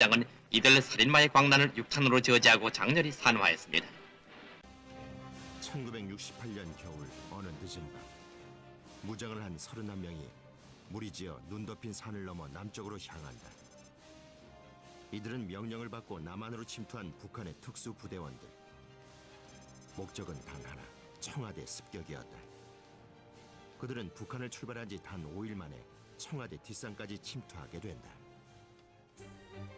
장은 이들 살인마의 광란을 육찬으로 저지하고 장렬히 산화했습니다. 1968년 겨울 어느 늦은 밤, 무장을 한 31명이 무리지어 눈 덮인 산을 넘어 남쪽으로 향한다. 이들은 명령을 받고 남한으로 침투한 북한의 특수부대원들. 목적은 단 하나, 청와대 습격이었다. 그들은 북한을 출발한 지 단 5일 만에 청와대 뒷산까지 침투하게 된다.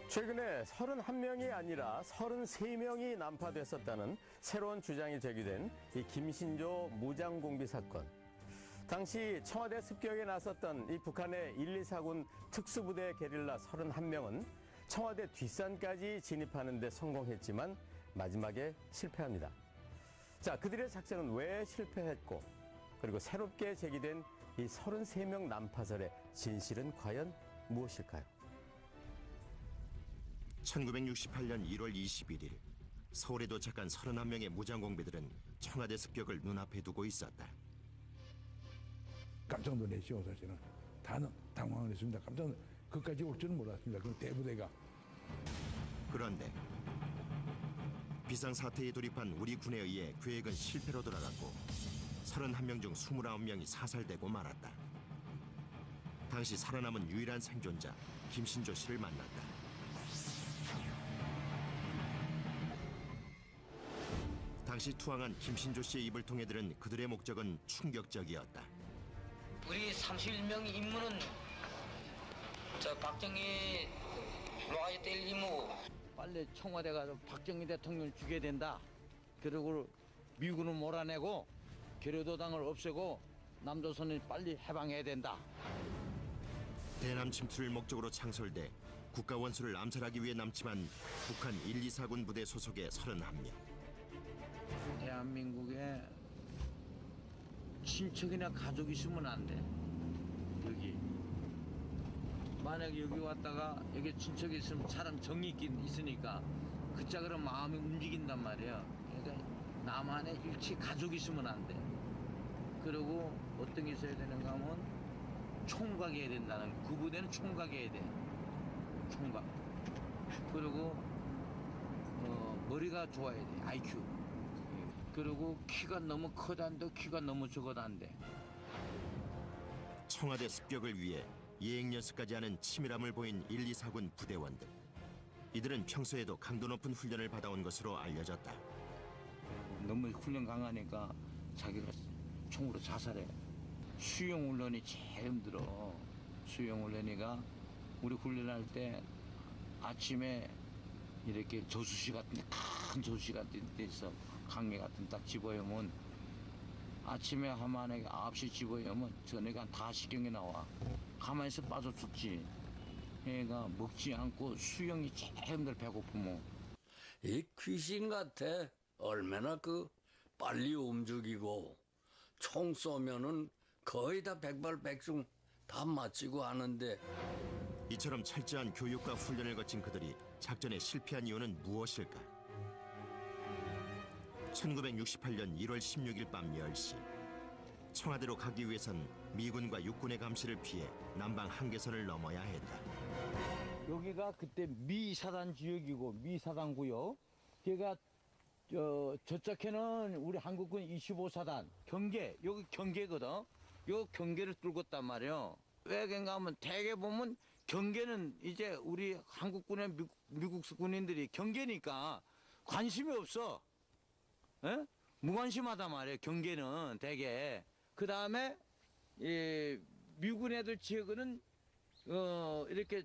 최근에 31명이 아니라 33명이 난파됐었다는 새로운 주장이 제기된 이 김신조 무장공비 사건. 당시 청와대 습격에 나섰던 이 북한의 1, 2사군 특수부대 게릴라 31명은 청와대 뒷산까지 진입하는 데 성공했지만 마지막에 실패합니다. 자, 그들의 작전은 왜 실패했고, 그리고 새롭게 제기된 이 33명 난파설의 진실은 과연 무엇일까요? 1968년 1월 21일 서울에 도착한 31명의 무장공비들은 청와대 습격을 눈앞에 두고 있었다. 깜짝 놀랐죠. 사실은 다 당황을 했습니다. 그까지 올 줄은 몰랐습니다. 그 대부대가. 그런데 비상사태에 돌입한 우리 군에 의해 계획은 실패로 돌아갔고 31명 중 29명이 사살되고 말았다. 당시 살아남은 유일한 생존자 김신조 씨를 만났다. 당시 투항한 김신조 씨의 입을 통해 들은 그들의 목적은 충격적이었다. 우리 31명 임무는 저 박정희 놓아야 될 임무. 빨리 청와대 가서 박정희 대통령을 죽여야 된다. 그리고 미군을 몰아내고 계류도당을 없애고 남조선을 빨리 해방해야 된다. 대남 침투를 목적으로 창설돼 국가 원수를 암살하기 위해 남침한 북한 1, 2사군 부대 소속의 31명. 대한민국에 친척이나 가족이 있으면 안 돼. 여기 만약에 여기 왔다가 여기 친척이 있으면 사람 정이 있으니까 그 짝으로 마음이 움직인단 말이야. 그러니까 나만의 일치 가족이 있으면 안 돼. 그리고 어떤 게 있어야 되는가 하면 총각해야 된다는, 그 부대는 총각해야 돼. 총각. 그리고 머리가 좋아야 돼. IQ. 그리고 키가 너무 커도 안 돼, 키가 너무 적어도 안 돼. 청와대 습격을 위해 예행연습까지 하는 치밀함을 보인 1, 2사군 부대원들. 이들은 평소에도 강도 높은 훈련을 받아온 것으로 알려졌다. 너무 훈련 강하니까 자기가 총으로 자살해. 수영 훈련이 제일 힘들어. 수영 훈련이가 우리 훈련할 때 아침에 이렇게 저수시 같은 데, 큰 저수시 같은 데 있어. 강계 같은 데 딱 집어오면 아침에 만약에 9시 집어오면 저녁에 한 5시경에 나와. 가만히 있어 빠져 죽지. 얘가 먹지 않고 수영이 제일 힘들어, 배고프면. 이 귀신 같아. 얼마나 빨리 움직이고 총 쏘면은 거의 다 백발백중 다 마치고 하는데. 이처럼 철저한 교육과 훈련을 거친 그들이 작전에 실패한 이유는 무엇일까? 1968년 1월 16일 밤 10시 청와대로 가기 위해선 미군과 육군의 감시를 피해 남방 한계선을 넘어야 했다. 여기가 그때 미사단 지역이고 미사단구요. 걔가 저쪽에는 우리 한국군 25사단 경계, 여기 경계거든. 요 경계를 뚫고 있단 말이에요. 왜 그런가 하면 대개 보면 경계는 이제 우리 한국군의 미국 군인들이 경계니까 관심이 없어. 에? 무관심하단 말이에요. 경계는 대개. 그 다음에 미군 애들 지역은 이렇게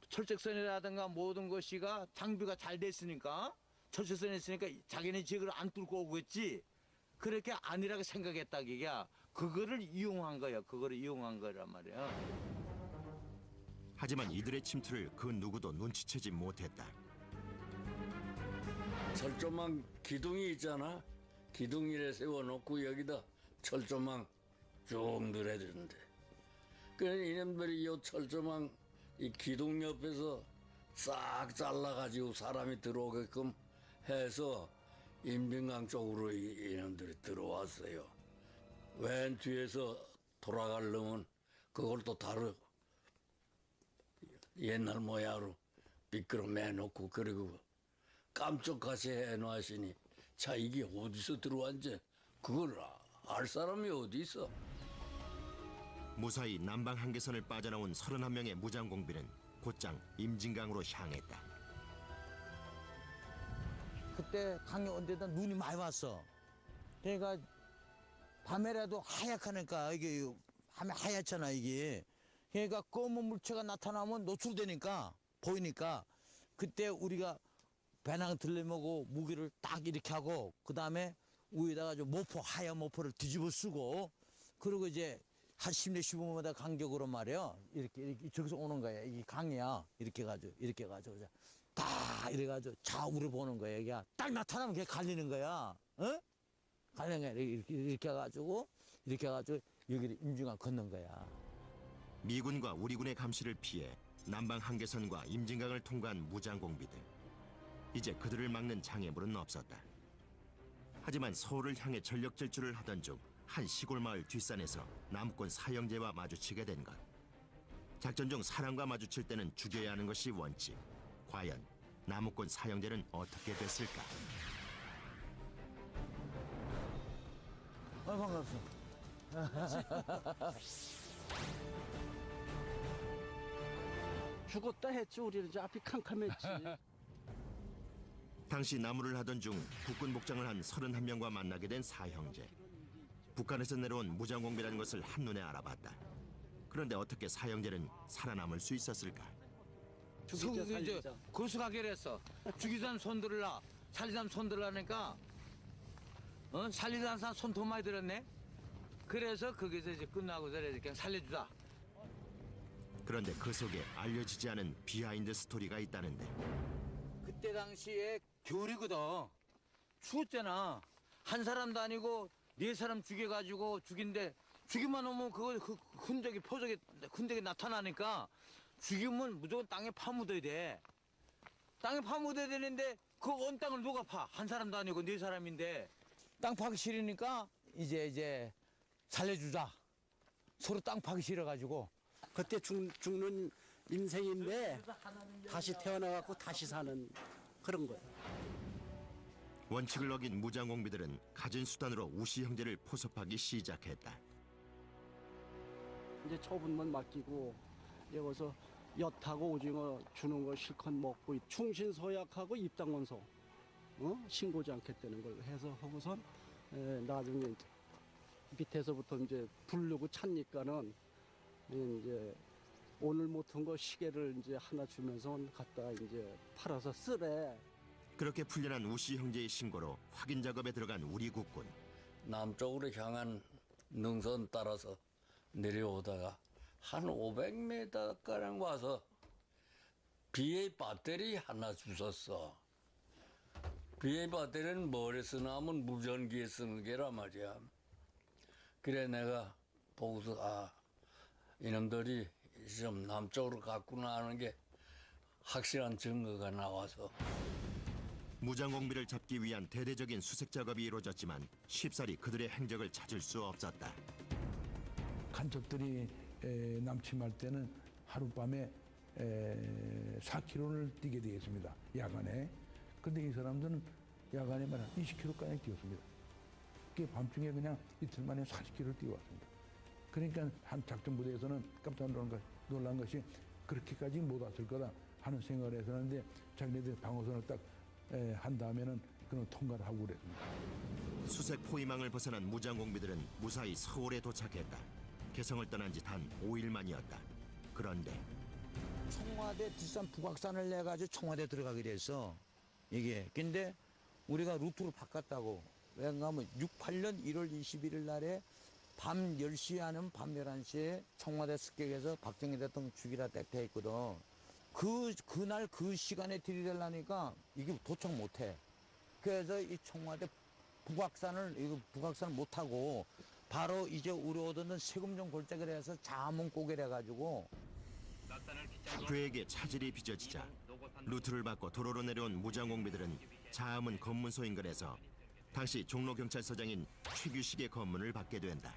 철책선이라든가 모든 것이가 장비가 잘 됐으니까, 철책선이 있으니까 자기네 지역을 안 뚫고 오겠지. 그렇게 아니라고 생각했다 이게야. 그거를 이용한 거야. 그거를 이용한 거란 말이야. 하지만 이들의 침투를 그 누구도 눈치채지 못했다. 철조망 기둥이 있잖아. 기둥이를 세워놓고 여기다 철조망 쭉 늘어지는데, 그래서 이놈들이 이 철조망 이 기둥 옆에서 싹 잘라가지고 사람이 들어오게끔 해서 임진강 쪽으로 이놈들이 들어왔어요. 왼 뒤에서 돌아가려면 그걸 또 다르 옛날 모양으로 미끄러 매놓고 그리고 깜짝같이 해놓으시니 자 이게 어디서 들어왔지? 그걸 알 사람이 어디 있어? 무사히 남방 한계선을 빠져나온 31명의 무장공비는 곧장 임진강으로 향했다. 그때 강에 온데다 눈이 많이 왔어. 그러니까 밤에라도 하얗하니까 이게 밤에 하얗잖아 이게. 그러니까 검은 물체가 나타나면 노출되니까 보이니까 그때 우리가 배낭 들려먹고 무기를 딱 이렇게 하고 그 다음에 위에다가 좀 모포 하얀 모포를 뒤집어 쓰고 그리고 이제 한 10내 15m 간격으로 말이야 이렇게 저기서 오는 거야. 이 강이야 이렇게 가지고 딱 이래가지고 좌우를 보는 거야. 이게 딱 나타나면 그게 갈리는 거야. 어? 갈리는 거야. 이렇게 해가지고 여기를 임진강 걷는 거야. 미군과 우리군의 감시를 피해 남방 한계선과 임진강을 통과한 무장공비들. 이제 그들을 막는 장애물은 없었다. 하지만 서울을 향해 전력 질주를 하던 중 한 시골 마을 뒷산에서 남권 사형제와 마주치게 된 것. 작전 중 사람과 마주칠 때는 죽여야 하는 것이 원칙. 과연 남권 사형제는 어떻게 됐을까? 반갑소. 죽었다 했지. 우리는 이제 앞이 캄캄했지. 당시 나무를 하던 중 국군 복장을 한 31명과 만나게 된 사형제. 북한에서 내려온 무장공비라는 것을 한눈에 알아봤다. 그런데 어떻게 사형제는 살아남을 수 있었을까? 죽이자, 이제 살리자. 고수가기로 했어. 죽이던 손 들으라, 살리던 손 들으라니까, 살리던 사람 손 더 많이 들었네? 그래서 거기서 이제 끝나고서 그냥 살려주자. 그런데 그 속에 알려지지 않은 비하인드 스토리가 있다는데. 그때 당시에 겨울이거든. 추웠잖아. 한 사람도 아니고 네 사람 죽여가지고 죽인데 죽이만 오면 그 흔적이 나타나니까 죽이면 무조건 땅에 파묻어야 돼. 땅에 파묻어야 되는데 그 온 땅을 누가 파? 한 사람도 아니고 네 사람인데 땅 파기 싫으니까 이제 살려주자. 서로 땅 파기 싫어가지고 그때 죽는 인생인데 다시 태어나갖고 다시 사는 그런 거야. 원칙을 어긴 무장공비들은 가진 수단으로 우시 형제를 포섭하기 시작했다. 이제 처분만 맡기고 여기서 엿하고 오징어 주는 거 실컷 먹고 충신서약하고 입당원서 신고지 않겠다는 걸 해서 하고선 나중에 밑에서부터 이제 부르고 찾니까는 이제 오늘 못한 거 시계를 이제 하나 주면서 갖다 이제 팔아서 쓰래. 그렇게 풀려난 우시 형제의 신고로 확인 작업에 들어간 우리 국군. 남쪽으로 향한 능선 따라서 내려오다가 한 500m가량 와서 BA 배터리 하나 주웠어. BA 배터리는 뭐래 쓰나 하면 무전기에 쓰는 게란 말이야. 그래 내가 보고서 이놈들이 좀 남쪽으로 갔구나 하는 게 확실한 증거가 나와서 무장공비를 잡기 위한 대대적인 수색 작업이 이루어졌지만 쉽사리 그들의 행적을 찾을 수 없었다. 간첩들이 남침할 때는 하룻밤에 4km를 뛰게 되겠습니다. 야간에. 근데 이 사람들은 야간에 말 20km까지 뛰었습니다. 그게 밤중에 그냥 이틀 만에 40km를 뛰어왔습니다. 그러니까 한 작전부대에서는 깜짝 놀란 것이 그렇게까지 못 왔을 거다 하는 생각을 했었는데 자기네들 방어선을 딱 한 다음에는 그런 통과를 하고 그랬습니다. 수색 포위망을 벗어난 무장공비들은 무사히 서울에 도착했다. 개성을 떠난 지 단 5일 만이었다. 그런데 청와대 뒷산 북악산을 내가지고 청와대 들어가게 됐어. 이게. 근데 우리가 루트를 바꿨다고. 왜냐면 68년 1월 21일 날에 밤 10시에 하는 밤 11시에 청와대 습격에서 박정희 대통령 죽이라 돼 있거든. 그날 그 시간에 들이대려니까 이게 도착 못해. 그래서 이 청와대 북악산을 못하고 바로 이제 우리 오던 세금정 골짜기를 해서 자문 고개를 해가지고 그에게 차질이 빚어지자 루트를 바꿔 도로로 내려온 무장공비들은 자암은 검문소 인근에서 당시 종로경찰서장인 최규식의 검문을 받게 된다.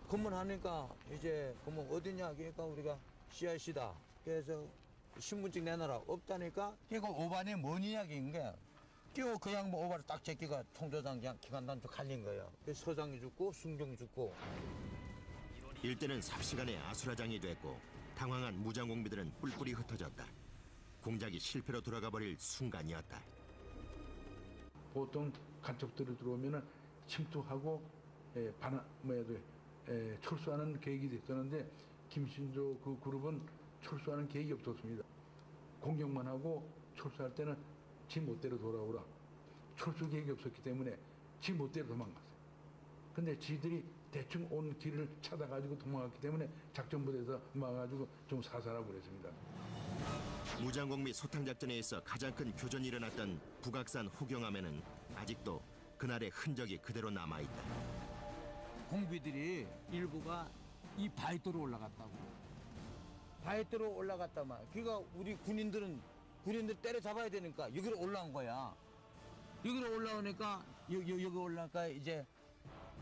검문하니까 이제 검문 어디냐 그러니까 우리가 CRC다. 그래서 신분증 내놔라. 없다니까. 그러니까 오반이 뭔 이야기인 거야. 끼워 그 양반 오반을 딱 제끼가 총조장 그냥 기관단도 갈린 거예요. 그래서 서장이 죽고 순경이 죽고. 일대는 삽시간에 아수라장이 됐고 당황한 무장공비들은 뿔뿔이 흩어졌다. 공작이 실패로 돌아가 버릴 순간이었다. 보통 간첩들이 들어오면은 침투하고 철수하는 계획이 됐었는데 김신조 그 그룹은 철수하는 계획이 없었습니다. 공격만 하고 철수할 때는 지 멋대로 돌아오라. 철수 계획이 없었기 때문에 지 멋대로 도망갔어요. 근데 지들이 대충 온 길을 찾아가지고 도망갔기 때문에 작전부대에서 막아가지고 좀 사살하고 그랬습니다. 무장공비 소탕작전에 있어 가장 큰 교전이 일어났던 북악산 호경암에는 아직도 그날의 흔적이 그대로 남아있다. 공비들이 일부가 이 바위도로 올라갔다고. 바위도로 올라갔다만. 그러니까 우리 군인들 때려잡아야 되니까 여기로 올라온 거야. 여기로 올라오니까 여기 올라가니까 이제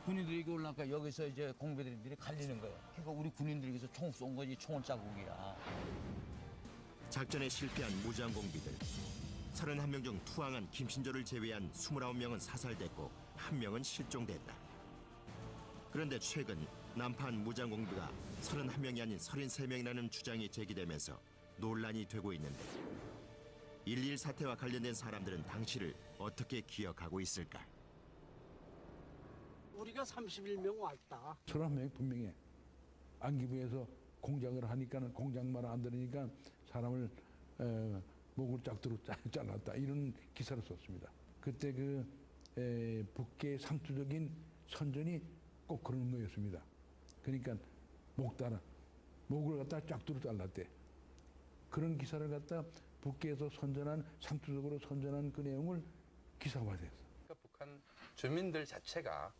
군인들이 여기 올라가니까 여기서 이제 공비들이 갈리는 거야. 그러니까 우리 군인들이 여기서 총 쏜 거지. 총을 자국이야. 작전에 실패한 무장공비들 31명 중 투항한 김신조를 제외한 29명은 사살됐고 1명은 실종됐다. 그런데 최근 남파한 무장공비가 31명이 아닌 33명이라는 주장이 제기되면서 논란이 되고 있는데 1.1 사태와 관련된 사람들은 당시를 어떻게 기억하고 있을까? 우리가 31명 왔다. 31명이 분명히 안기부에서 공작을 하니까는 공작만 안 들으니까 사람을 목을 짝두로 잘랐다 이런 기사를 썼습니다. 그때 북계 상투적인 선전이 꼭 그런 의미였습니다. 그러니까 목을 갖다 짝두로 잘랐대. 그런 기사를 갖다 북계에서 선전한 상투적으로 선전한 그 내용을 기사화됐어. 그러니까 북한 주민들 자체가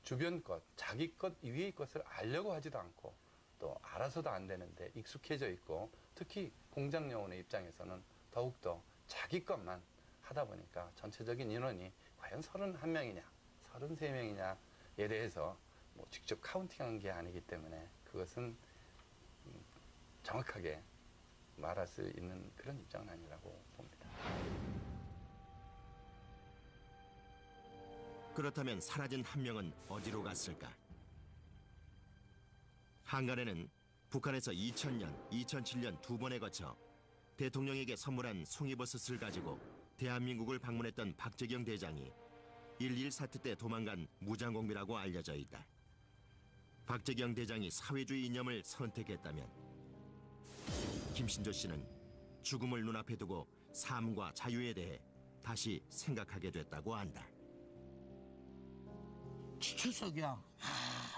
주변 것, 자기 것 위의 것을 알려고 하지도 않고 또 알아서도 안 되는데 익숙해져 있고 특히 공작요원의 입장에서는 더욱더 자기 것만 하다 보니까 전체적인 인원이 과연 31명이냐 33명이냐에 대해서 뭐 직접 카운팅한 게 아니기 때문에 그것은 정확하게 말할 수 있는 그런 입장은 아니라고 봅니다. 그렇다면 사라진 1명은 어디로 갔을까? 한간에는 북한에서 2000년, 2007년 두 번에 거쳐 대통령에게 선물한 송이버섯을 가지고 대한민국을 방문했던 박재경 대장이 1.1 사태 때 도망간 무장공비라고 알려져 있다. 박재경 대장이 사회주의 이념을 선택했다면 김신조 씨는 죽음을 눈앞에 두고 삶과 자유에 대해 다시 생각하게 됐다고 한다. 지쳤어 그냥.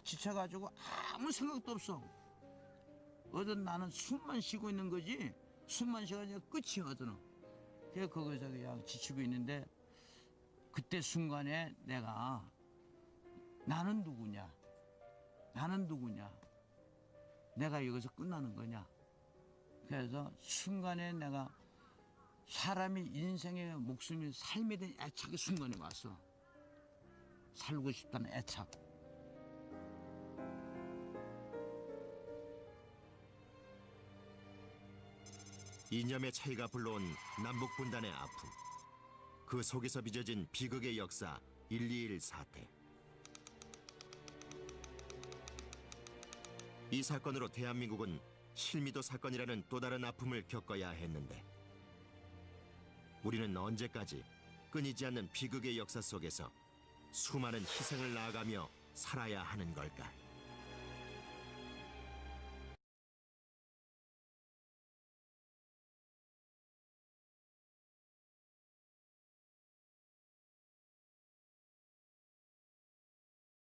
지쳐가지고 아무 생각도 없어. 어떤 나는 숨만 쉬고 있는 거지. 숨만 쉬어가지고 끝이거든. 그래서 거기서 그냥 지치고 있는데 그때 순간에 내가 나는 누구냐? 나는 누구냐? 내가 여기서 끝나는 거냐? 그래서 순간에 내가 사람이 인생의 목숨이 삶에 대한 애착의 순간이 왔어. 살고 싶다는 애착. 이념의 차이가 불러온 남북 분단의 아픔. 그 속에서 빚어진 비극의 역사 1.21 사태. 이 사건으로 대한민국은 실미도 사건이라는 또 다른 아픔을 겪어야 했는데 우리는 언제까지 끊이지 않는 비극의 역사 속에서 수많은 희생을 낳아가며 살아야 하는 걸까?